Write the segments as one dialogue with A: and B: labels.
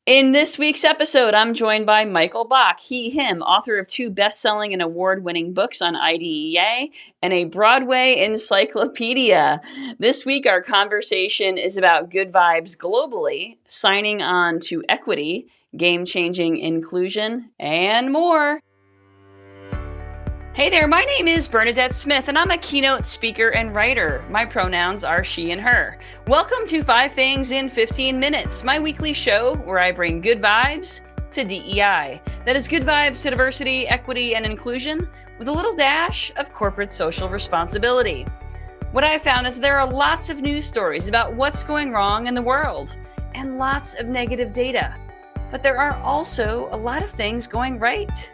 A: In this week's episode, I'm joined by Michael Bach, he, him, author of 2 best-selling and award-winning books on IDEA and a Broadway encyclopedia. This week, our conversation is about good vibes globally, signing on to equity, game-changing inclusion, and more. Hey there, my name is Bernadette Smith, and I'm a keynote speaker and writer. My pronouns are she and her. Welcome to 5 Things in 15 Minutes, my weekly show where I bring good vibes to DEI. That is good vibes to diversity, equity, and inclusion with a little dash of corporate social responsibility. What I have found is there are lots of news stories about what's going wrong in the world and lots of negative data. But there are also a lot of things going right.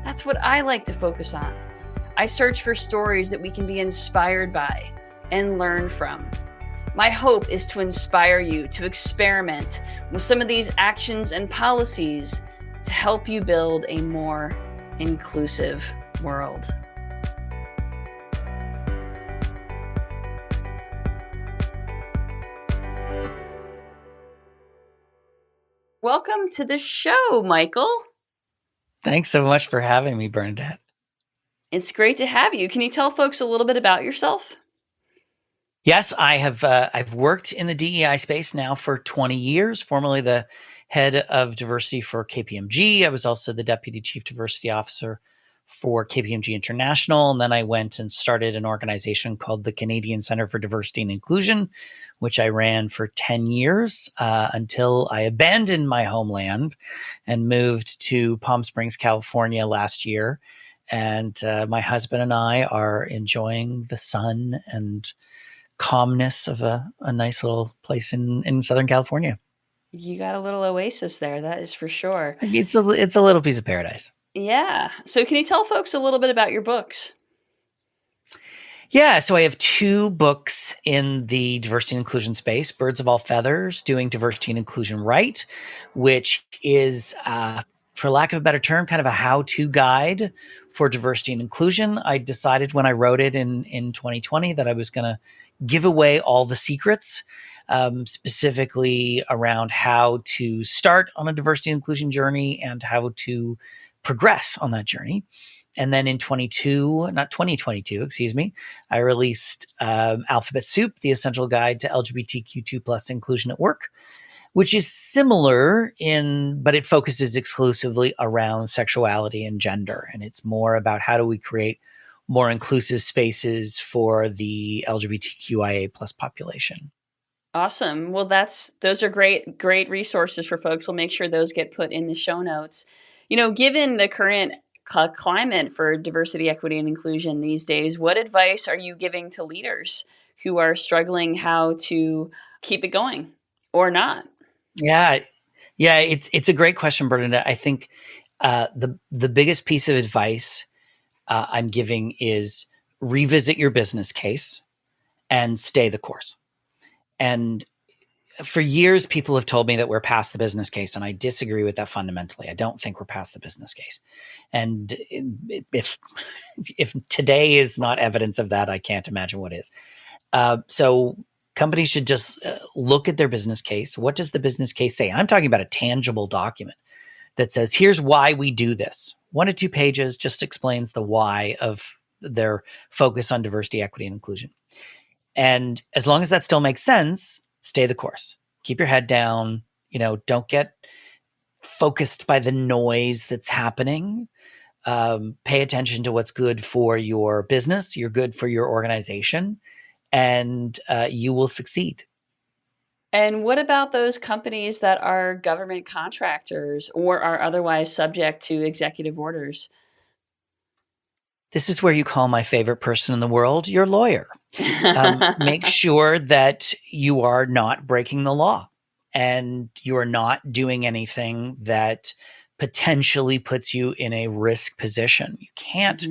A: That's what I like to focus on. I search for stories that we can be inspired by and learn from. My hope is to inspire you to experiment with some of these actions and policies to help you build a more inclusive world. Welcome to the show, Michael.
B: Thanks so much for having me, Bernadette.
A: It's great to have you. Can you tell folks a little bit about yourself?
B: Yes, I have. I've worked in the DEI space now for 20 years, formerly the head of diversity for KPMG. I was also the deputy chief diversity officer for KPMG International. And then I went and started an organization called the Canadian Center for Diversity and Inclusion, which I ran for 10 years until I abandoned my homeland and moved to Palm Springs, California last year. And my husband and I are enjoying the sun and calmness of a nice little place in Southern California.
A: You got a little oasis there, that is for sure.
B: It's a little piece of paradise.
A: Yeah. So can you tell folks a little bit about your books?
B: Yeah, so I have 2 books in the diversity and inclusion space, Birds of All Feathers, Doing Diversity and Inclusion Right, which is, for lack of a better term, kind of a how-to guide for diversity and inclusion. I decided when I wrote it in 2020 that I was going to give away all the secrets, specifically around how to start on a diversity and inclusion journey and how to progress on that journey. And then in 2022, I released Alphabet Soup, The Essential Guide to LGBTQ2+ Inclusion at Work, which is similar but it focuses exclusively around sexuality and gender. And it's more about how do we create more inclusive spaces for the LGBTQIA+ population.
A: Awesome. Well, those are great resources for folks. We'll make sure those get put in the show notes. You know, given the current climate for diversity, equity, and inclusion these days, what advice are you giving to leaders who are struggling how to keep it going or not?
B: Yeah, it's a great question, Bernadette. I think the biggest piece of advice I'm giving is revisit your business case and stay the course. And for years, people have told me that we're past the business case, and I disagree with that fundamentally. I don't think we're past the business case. And if today is not evidence of that, I can't imagine what is. So companies should just look at their business case. What does the business case say? I'm talking about a tangible document that says, here's why we do this. 1 to 2 pages just explains the why of their focus on diversity, equity, and inclusion. And as long as that still makes sense, stay the course. Keep your head down. Don't get focused by the noise that's happening. Pay attention to what's good for your business. You're good for your organization, and you will succeed.
A: And what about those companies that are government contractors or are otherwise subject to executive orders?
B: This is where you call my favorite person in the world your lawyer. Make sure that you are not breaking the law and you are not doing anything that potentially puts you in a risk position. You can't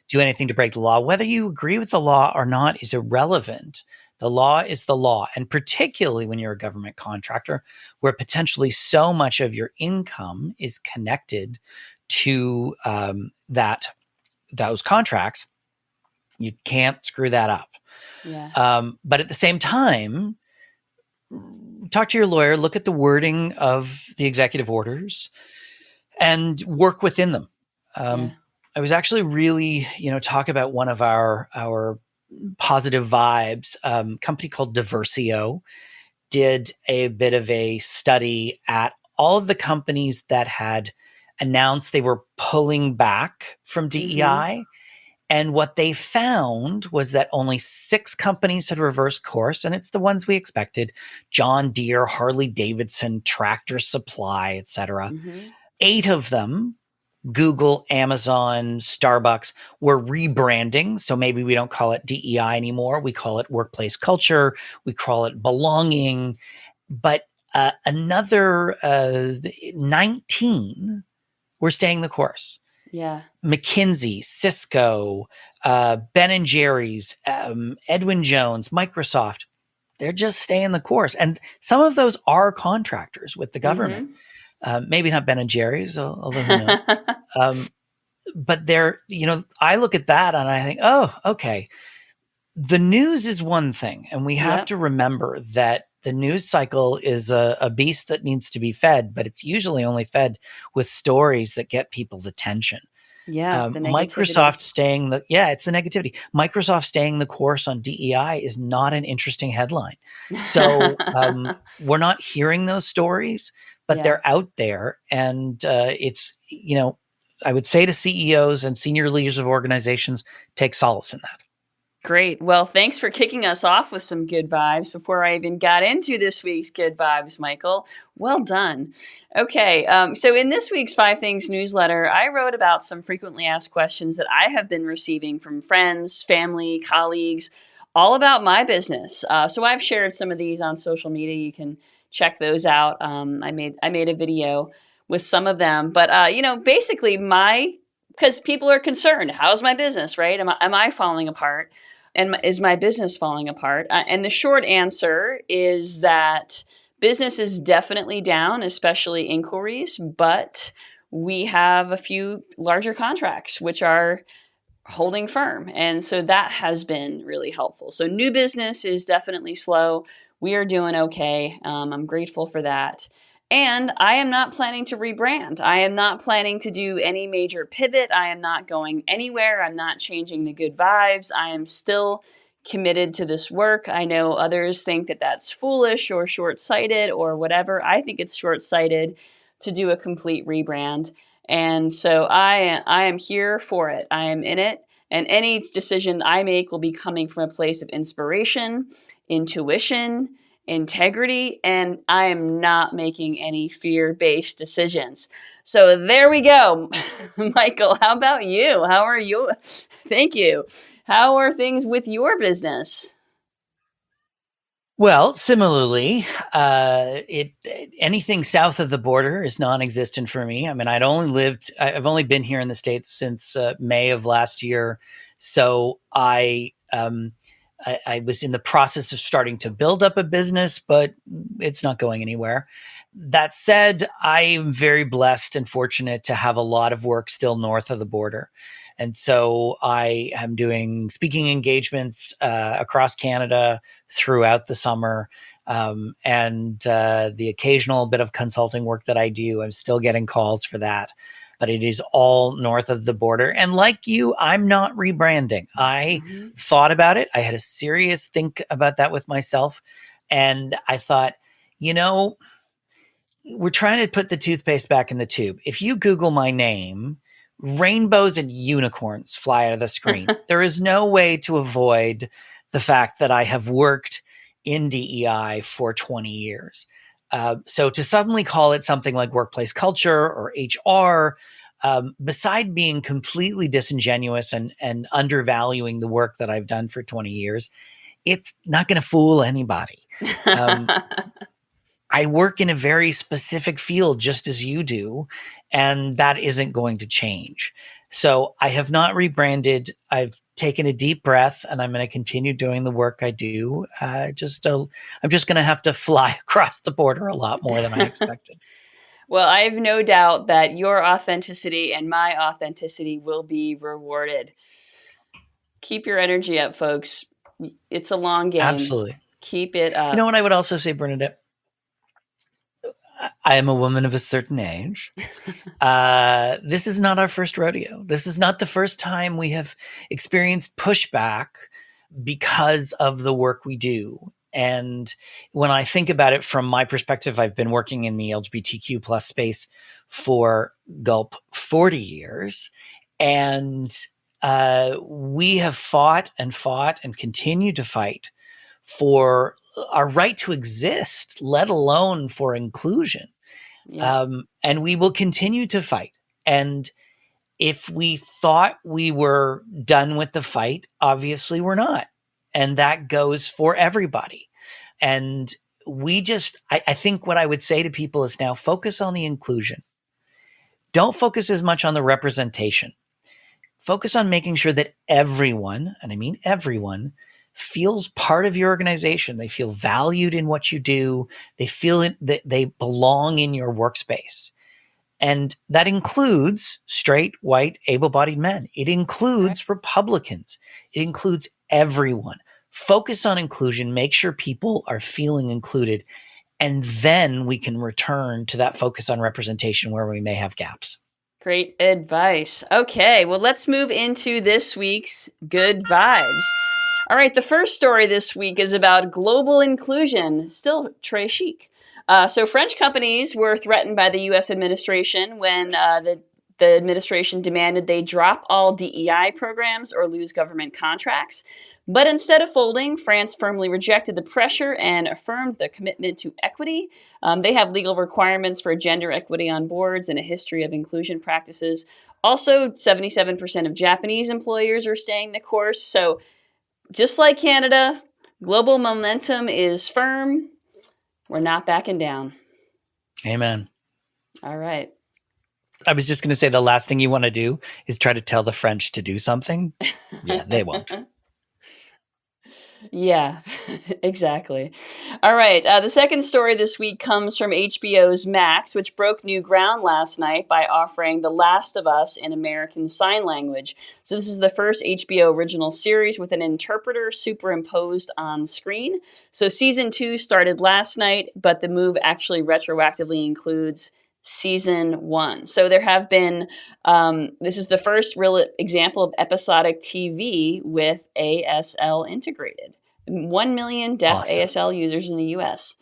B: do anything to break the law. Whether you agree with the law or not is irrelevant. The law is the law. And particularly when you're a government contractor, where potentially so much of your income is connected to those contracts, you can't screw that up.
A: Yeah.
B: But at the same time, talk to your lawyer, look at the wording of the executive orders, and work within them.
A: Yeah.
B: I was actually really, talk about one of our positive vibes. Company called Diversio did a bit of a study at all of the companies that had announced they were pulling back from DEI. And what they found was that only 6 companies had reversed course, and it's the ones we expected: John Deere, Harley Davidson, Tractor Supply, etc. 8 of them, Google, Amazon, Starbucks, were rebranding. So maybe we don't call it DEI anymore. We call it workplace culture. We call it belonging. But another 19 were staying the course.
A: Yeah.
B: McKinsey, Cisco, Ben and Jerry's, Edwin Jones, Microsoft, they're just staying the course. And some of those are contractors with the government. Maybe not Ben and Jerry's, although who knows. But they're, I look at that and I think, oh, okay. The news is one thing. And we have to remember that the news cycle is a beast that needs to be fed, but it's usually only fed with stories that get people's attention.
A: Yeah, the
B: Microsoft staying it's the negativity. Microsoft staying the course on DEI is not an interesting headline. So we're not hearing those stories, but they're out there. And it's, I would say to CEOs and senior leaders of organizations, take solace in that.
A: Great. Well, thanks for kicking us off with some good vibes before I even got into this week's good vibes, Michael. Well done. Okay. So in this week's 5 Things newsletter, I wrote about some frequently asked questions that I have been receiving from friends, family, colleagues, all about my business. So I've shared some of these on social media. You can check those out. I made a video with some of them, but basically because people are concerned. How's my business, right? Am I falling apart? And is my business falling apart? And the short answer is that business is definitely down, especially inquiries, but we have a few larger contracts which are holding firm. And so that has been really helpful. So new business is definitely slow. We are doing okay. I'm grateful for that. And I am not planning to rebrand. I am not planning to do any major pivot. I am not going anywhere. I'm not changing the good vibes. I am still committed to this work. I know others think that that's foolish or short-sighted or whatever. I think it's short-sighted to do a complete rebrand. And so I am here for it. I am in it. And any decision I make will be coming from a place of inspiration, intuition, integrity, and I am not making any fear-based decisions. So there we go. Michael, how about you? How are you? Thank you. How are things with your business?
B: Well, similarly, anything south of the border is non-existent for me. I mean, I've only been here in the States since May of last year. So I was in the process of starting to build up a business, but it's not going anywhere. That said, I'm very blessed and fortunate to have a lot of work still north of the border. And so I am doing speaking engagements across Canada throughout the summer. And the occasional bit of consulting work that I do, I'm still getting calls for that. But it is all north of the border. And like you, I'm not rebranding. I thought about it. I had a serious think about that with myself. And I thought, we're trying to put the toothpaste back in the tube. If you Google my name, rainbows and unicorns fly out of the screen. There is no way to avoid the fact that I have worked in DEI for 20 years. So to suddenly call it something like workplace culture or HR, beside being completely disingenuous and undervaluing the work that I've done for 20 years, it's not going to fool anybody. I work in a very specific field just as you do, and that isn't going to change. So I have not rebranded. I've taken a deep breath, and I'm going to continue doing the work I do. I'm just going to have to fly across the border a lot more than I expected.
A: Well, I have no doubt that your authenticity and my authenticity will be rewarded. Keep your energy up, folks. It's a long game.
B: Absolutely.
A: Keep it
B: You know
A: up.
B: what I would also say, Bernadette? I am a woman of a certain age. This is not our first rodeo. This is not the first time we have experienced pushback because of the work we do. And when I think about it from my perspective, I've been working in the LGBTQ plus space for gulp 40 years. And we have fought and continue to fight for our right to exist, let alone for inclusion.
A: Yeah.
B: And we will continue to fight. And if we thought we were done with the fight, obviously we're not. And that goes for everybody. And I think what I would say to people is now focus on the inclusion. Don't focus as much on the representation. Focus on making sure that everyone, and I mean everyone, feels part of your organization. They feel valued in what you do. They feel that they belong in your workspace. And that includes straight, white, able-bodied men. It includes Republicans. It includes everyone. Focus on inclusion. Make sure people are feeling included. And then we can return to that focus on representation where we may have gaps.
A: Great advice. Okay, well, let's move into this week's Good Vibes. All right, the first story this week is about global inclusion, still très chic. So French companies were threatened by the U.S. administration when the administration demanded they drop all DEI programs or lose government contracts. But instead of folding, France firmly rejected the pressure and affirmed the commitment to equity. They have legal requirements for gender equity on boards and a history of inclusion practices. Also, 77% of Japanese employers are staying the course. So just like Canada, global momentum is firm. We're not backing down.
B: Amen.
A: All right.
B: I was just going to say the last thing you want to do is try to tell the French to do something. Yeah, they won't.
A: Yeah, exactly. All right. The second story this week comes from HBO's Max, which broke new ground last night by offering The Last of Us in American Sign Language. So this is the first HBO original series with an interpreter superimposed on screen. So season 2 started last night, but the move actually retroactively includes season 1. So there have been, this is the first real example of episodic TV with ASL integrated. 1 million deaf
B: Awesome.
A: ASL users in the US.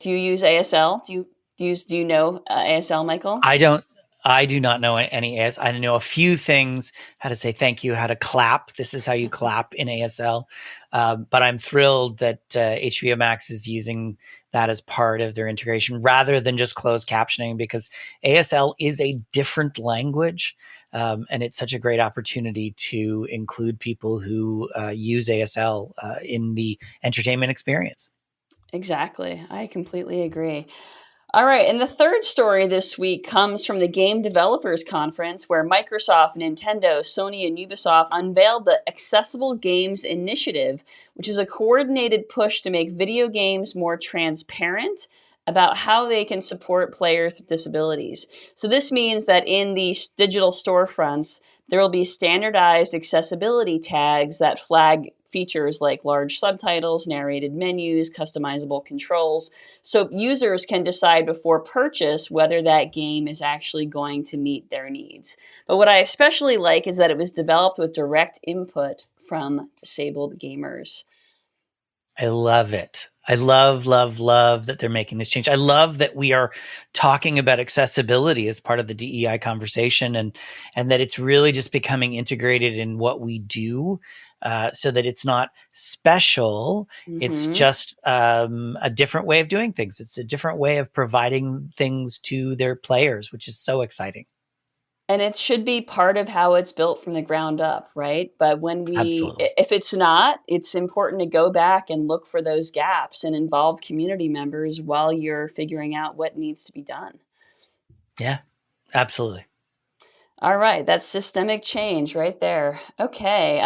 A: Do you use ASL? Do you know ASL, Michael?
B: I do not know any ASL. I know a few things, how to say thank you, how to clap. This is how you clap in ASL. But I'm thrilled that HBO Max is using that as part of their integration rather than just closed captioning, because ASL is a different language. And it's such a great opportunity to include people who use ASL in the entertainment experience.
A: Exactly. I completely agree. All right, and the third story this week comes from the Game Developers Conference, where Microsoft, Nintendo, Sony, and Ubisoft unveiled the Accessible Games Initiative, which is a coordinated push to make video games more transparent about how they can support players with disabilities. So this means that in these digital storefronts, there will be standardized accessibility tags that flag features like large subtitles, narrated menus, customizable controls, so users can decide before purchase whether that game is actually going to meet their needs. But what I especially like is that it was developed with direct input from disabled gamers.
B: I love it. I love that they're making this change. I love that we are talking about accessibility as part of the DEI conversation, and that it's really just becoming integrated in what we do, so that it's not special. It's just a different way of doing things. It's a different way of providing things to their players, which is so exciting.
A: And it should be part of how it's built from the ground up, right? But
B: Absolutely.
A: if it's not, it's important to go back and look for those gaps and involve community members while you're figuring out what needs to be done.
B: Yeah, absolutely.
A: All right, that's systemic change right there. Okay.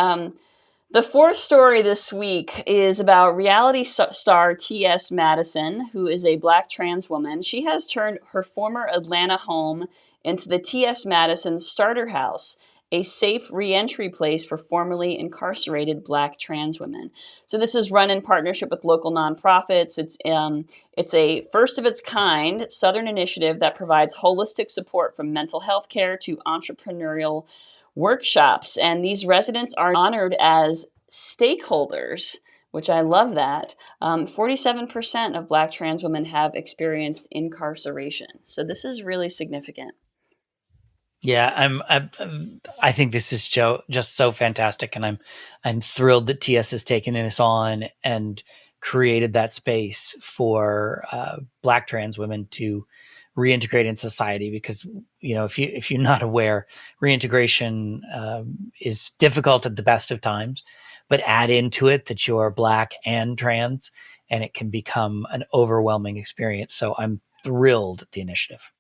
A: The fourth story this week is about reality star T.S. Madison, who is a Black trans woman. She has turned her former Atlanta home into the T.S. Madison Starter House. a safe reentry place for formerly incarcerated Black trans women. So this is run in partnership with local nonprofits. It's a first of its kind Southern initiative that provides holistic support from mental health care to entrepreneurial workshops. And these residents are honored as stakeholders, which I love that. 47% of Black trans women have experienced incarceration. So this is really significant.
B: Yeah, I think this is just so fantastic, and I'm thrilled that TS has taken this on and created that space for Black trans women to reintegrate in society. Because if you're not aware, reintegration is difficult at the best of times, but add into it that you are Black and trans, and it can become an overwhelming experience. So I'm thrilled at the initiative.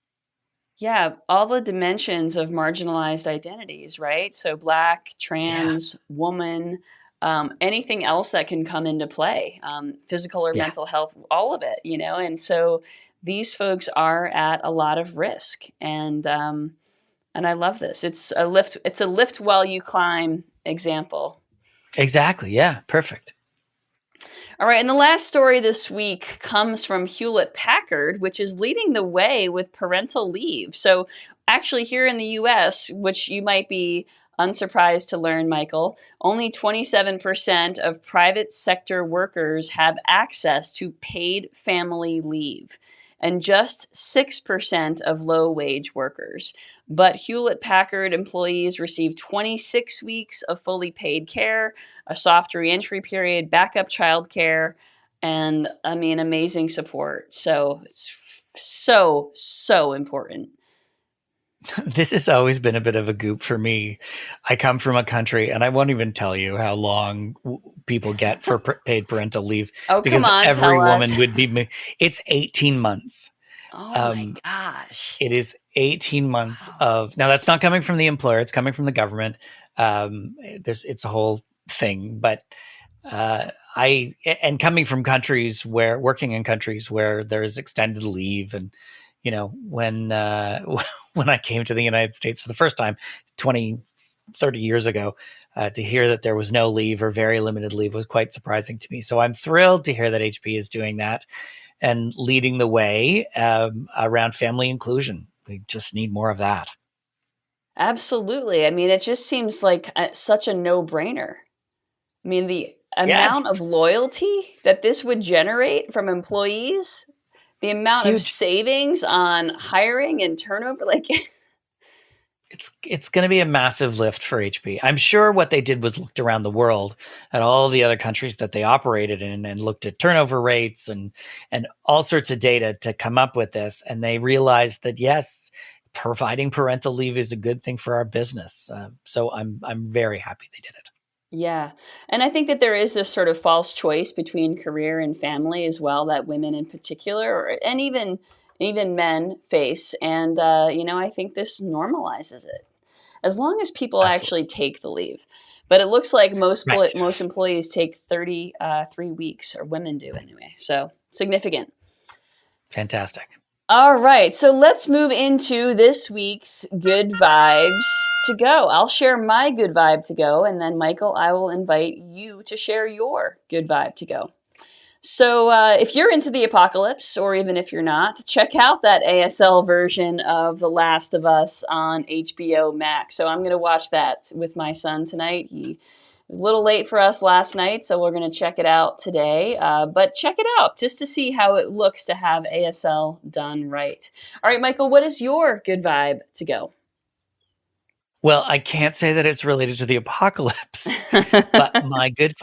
A: Yeah, all the dimensions of marginalized identities, right? So Black,
B: Yeah,
A: trans, woman, anything else that can come into play, physical or
B: yeah.
A: mental health, all of it, And so these folks are at a lot of risk, and I love this. It's a lift. It's a lift while you climb example.
B: Exactly. Yeah. Perfect.
A: All right, and the last story this week comes from Hewlett Packard, which is leading the way with parental leave. So, actually, here in the US, which you might be unsurprised to learn, Michael, only 27% of private sector workers have access to paid family leave, and just 6% of low wage workers. But Hewlett Packard employees receive 26 weeks of fully paid care, a soft reentry period, backup childcare, and I mean, amazing support. So it's so important.
B: This has always been a bit of a goop for me. I come from a country, and I won't even tell you how long people get for paid parental leave,
A: Oh, come
B: because
A: on,
B: every
A: tell us.
B: woman would be. It's 18 months.
A: Oh my
B: Um,
A: gosh.
B: it is 18 months
A: Wow.
B: of, now that's not coming from the employer; it's coming from the government. It's a whole thing, but I and coming from countries where working in countries where there's extended leave, and when when I came to the United States for the first time 20, 30 years ago, to hear that there was no leave or very limited leave was quite surprising to me. So I'm thrilled to hear that HP is doing that and leading the way around family inclusion. We just need more of that.
A: Absolutely. I mean, it just seems like such a no-brainer. I mean, the
B: Yes,
A: amount of loyalty that this would generate from employees, the amount of
B: huge.
A: savings on hiring and turnover, like
B: It's going to be a massive lift for HP. I'm sure what they did was looked around the world at all of the other countries that they operated in and looked at turnover rates and all sorts of data to come up with this. And they realized that yes, providing parental leave is a good thing for our business. So I'm very happy they did it.
A: yeah. And I think that there is this sort of false choice between career and family as well that women in particular and even men face. And I think this normalizes it as long as people
B: Absolutely
A: actually take the leave. But it looks like
B: right.
A: most employees take 3 weeks, or women do anyway. So significant.
B: Fantastic.
A: All right, so let's move into this week's good vibes to go. I'll share my good vibe to go, and then Michael, I will invite you to share your good vibe to go. So, if you're into the apocalypse, or even if you're not, check out that ASL version of The Last of Us on HBO Max. So, I'm going to watch that with my son tonight. He was a little late for us last night, so we're going to check it out today. But check it out just to see how it looks to have ASL done right. All right, Michael, what is your good vibe to go?
B: Well, I can't say that it's related to the apocalypse, but my good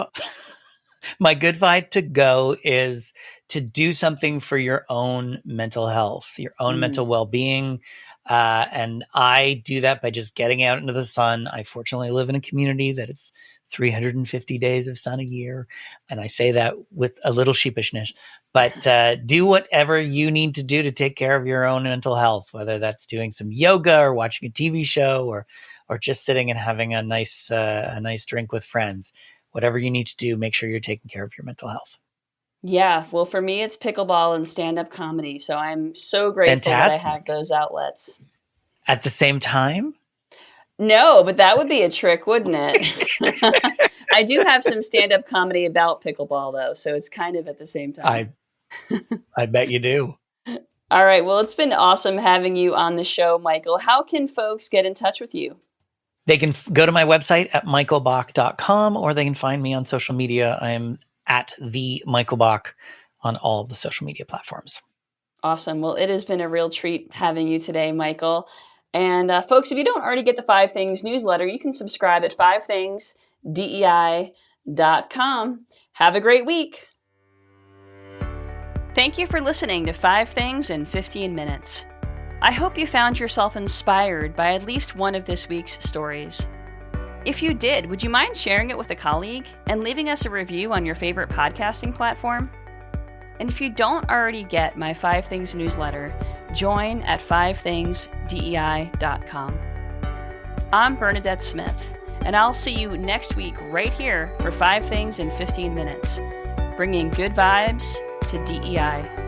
B: vibe to go is to do something for your own mental health, your own
A: Mm,
B: mental well-being. And I do that by just getting out into the sun. I fortunately live in a community that it's 350 days of sun a year. And I say that with a little sheepishness, but do whatever you need to do to take care of your own mental health, whether that's doing some yoga or watching a TV show or just sitting and having a nice drink with friends. Whatever you need to do, make sure you're taking care of your mental health.
A: yeah, well, for me, it's pickleball and stand up comedy. So I'm so grateful that I have
B: Fantastic.
A: those outlets.
B: At the same time?
A: No, but that would be a trick, wouldn't it? I do have some stand-up comedy about pickleball, though, so it's kind of at the same time.
B: I bet you do.
A: All right. Well, it's been awesome having you on the show, Michael. How can folks get in touch with you?
B: They can go to my website at michaelbach.com, or they can find me on social media. I am at the Michael Bach on all the social media platforms.
A: Awesome. Well, it has been a real treat having you today, Michael. And folks, if you don't already get the 5 Things newsletter, you can subscribe at 5thingsdei.com. Have a great week. Thank you for listening to 5 Things in 15 Minutes. I hope you found yourself inspired by at least one of this week's stories. If you did, would you mind sharing it with a colleague and leaving us a review on your favorite podcasting platform? And if you don't already get my 5 Things newsletter, join at 5thingsdei.com. I'm Bernadette Smith, and I'll see you next week right here for 5 Things in 15 Minutes, bringing good vibes to DEI.